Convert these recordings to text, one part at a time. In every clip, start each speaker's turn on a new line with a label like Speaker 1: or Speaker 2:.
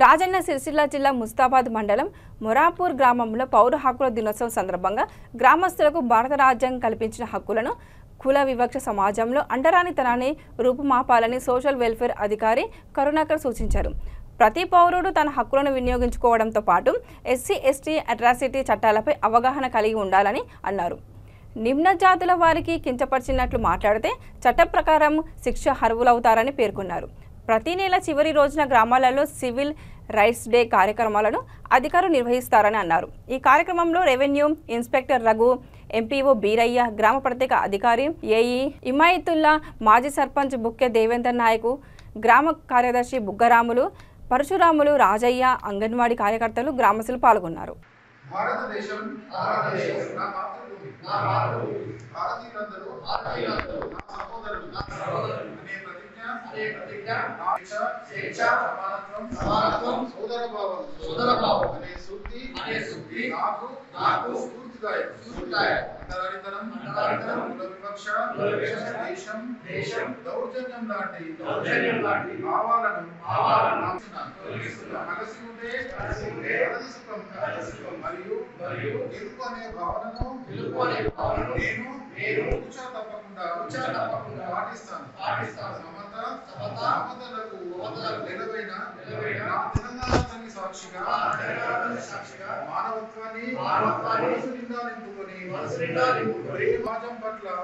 Speaker 1: రాజన్న సిరిసిల్ల జిల్లా ముస్తాబాద్ మండలం మొరాపూర్ గ్రామంలో పౌర హక్కుల దినోత్సవం సందర్భంగా గ్రామస్తులకు భారత రాజ్యాంగం కల్పించిన హక్కులను కుల వివక్ష సమాజంలో అంటరానితనాన్ని రూపుమాపాలని సోషల్ వెల్ఫేర్ అధికారి కరుణాకర్ సూచించారు. ప్రతి పౌరుడు తన హక్కులను వినియోగించుకోవడంతో పాటు ఎస్సీ ఎస్టీ అట్రాసిటీ చట్టాలపై అవగాహన కలిగి ఉండాలని అన్నారు. నిమ్న జాతుల వారికి కించపరిచినట్లు మాట్లాడితే చట్ట ప్రకారం శిక్ష అర్హులవుతారని పేర్కొన్నారు. ప్రతి నెల చివరి రోజున గ్రామాలలో సివిల్ రైట్స్ డే కార్యక్రమాలను అధికారులు నిర్వహిస్తారని అన్నారు. ఈ కార్యక్రమంలో revenue inspector Raghu, MPO Beeraiah, గ్రామ ప్రత్యేక అధికారి ఏఈ ఇమాయతుల్లా, మాజీ సర్పంచ్ బుక్కె దేవేందర్ నాయకు, గ్రామ కార్యదర్శి బుగ్గరాములు, పరశురాములు, రాజయ్య, అంగన్వాడీ కార్యకర్తలు, గ్రామస్తులు పాల్గొన్నారు.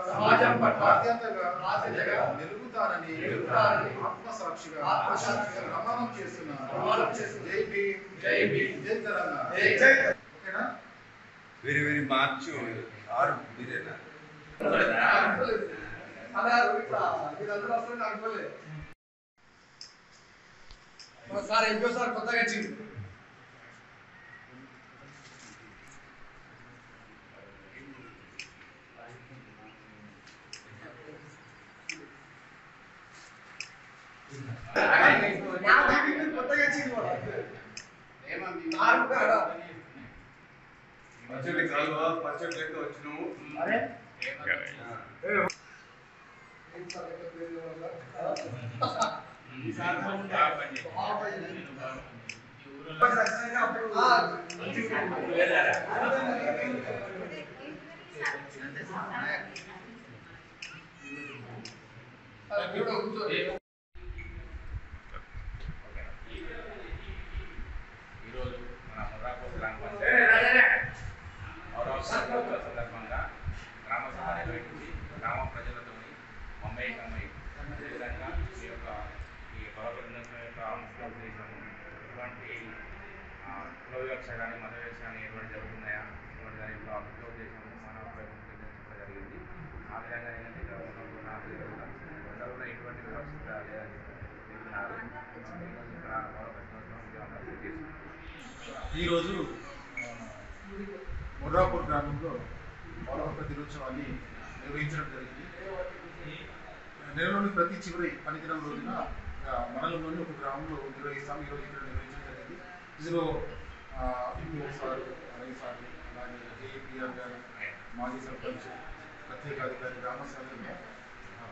Speaker 2: సమాజం పట్ల బాధ్యతగా నిలుపుతానని ఆత్మసాక్షిగా ప్రమాణం చేస్తున్నాను. జై భీమ్, జై తెలంగాణ.
Speaker 3: వెరీ మార్చు 6 మీరేనా
Speaker 2: సార్ ఎంపీ సార్ కొత్తగా వచ్చింది.
Speaker 4: సందర్భంగా గ్రామ సభ నిర్వహించి గ్రామ ప్రజలతో మమేకమై విధంగా ఈ పౌరప్రతినిధుల యొక్క ముఖ్య ఉద్దేశం ఇటువంటి కుల వివక్ష కానీ మత వివక్ష కానీ ఎటువంటి జరుగుతున్నాయా ఇటువంటి దాని యొక్క ముఖ్య ఉద్దేశం మన ప్రయత్నించడం జరిగింది. ఆ విధంగా ఏంటంటే కూడా ఎటువంటి వివక్షత లేదని చెప్తున్నారు. ఇక్కడ పౌరప్రతినిధులు
Speaker 2: ఈరోజు మొర్రాపూర్ గ్రామంలో పౌర హక్కుల దినోత్సవాన్ని నిర్వహించడం జరిగింది. నెలలోని ప్రతి చివరి పనిదినం రోజున మండలంలోని ఒక గ్రామంలో నిర్వహిస్తాం. ఈరోజు ఇక్కడ నిర్వహించడం జరిగింది. ఇందులో ఎంపీఓ సార్, అలాగే సార్, అలాగే ఏపీఆర్ గారు, మాజీ సర్పంచ్, ప్రత్యేక అధికారి, గ్రామ సభ్యులు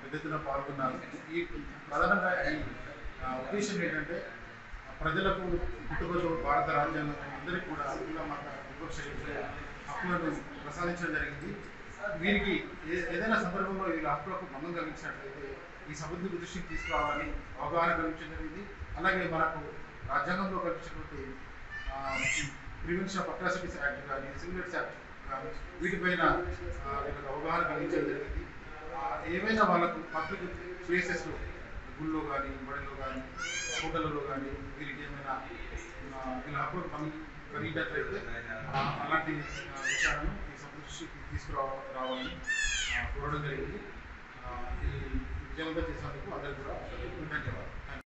Speaker 2: పెద్ద ఎత్తున పాల్గొన్నారు. ఈ ప్రధానంగా ఈ ఉద్దేశం ఏంటంటే ప్రజలకు పుట్టుకతో భారత రాజ్యాంగం అందరికీ కూడా కుల మత వివక్ష హక్కులను ప్రసాదించడం జరిగింది. వీరికి ఏదైనా సందర్భంలో వీళ్ళ హక్కులకు భంగం కలిగించినట్లయితే ఈ సభ్యుల దృష్టికి తీసుకురావాలని అవగాహన కల్పించడం జరిగింది. అలాగే మనకు రాజ్యాంగంలో కల్పించినటువంటి ప్రివెన్షన్ ఆఫ్ అట్రాసిటీస్ యాక్ట్ కానీ, సివిల్ రైట్స్ యాక్ట్ కానీ వీటిపైన వీళ్ళకి అవగాహన కలిగించడం జరిగింది. ఏమైనా వాళ్ళకు పబ్లిక్ ప్లేసెస్లో గుళ్ళో కానీ, బడిలో కానీ, హోటళ్ళలో కానీ వీరికి ఏమైనా వీళ్ళ హక్కులు కలిగినట్లయితే అలాంటి విషయాలను ఈ సందృష్టికి తీసుకురావాలని కోరడం జరిగింది. ఈ విజయవంతం చేసినందుకు అందరికీ కూడా ధన్యవాదాలు.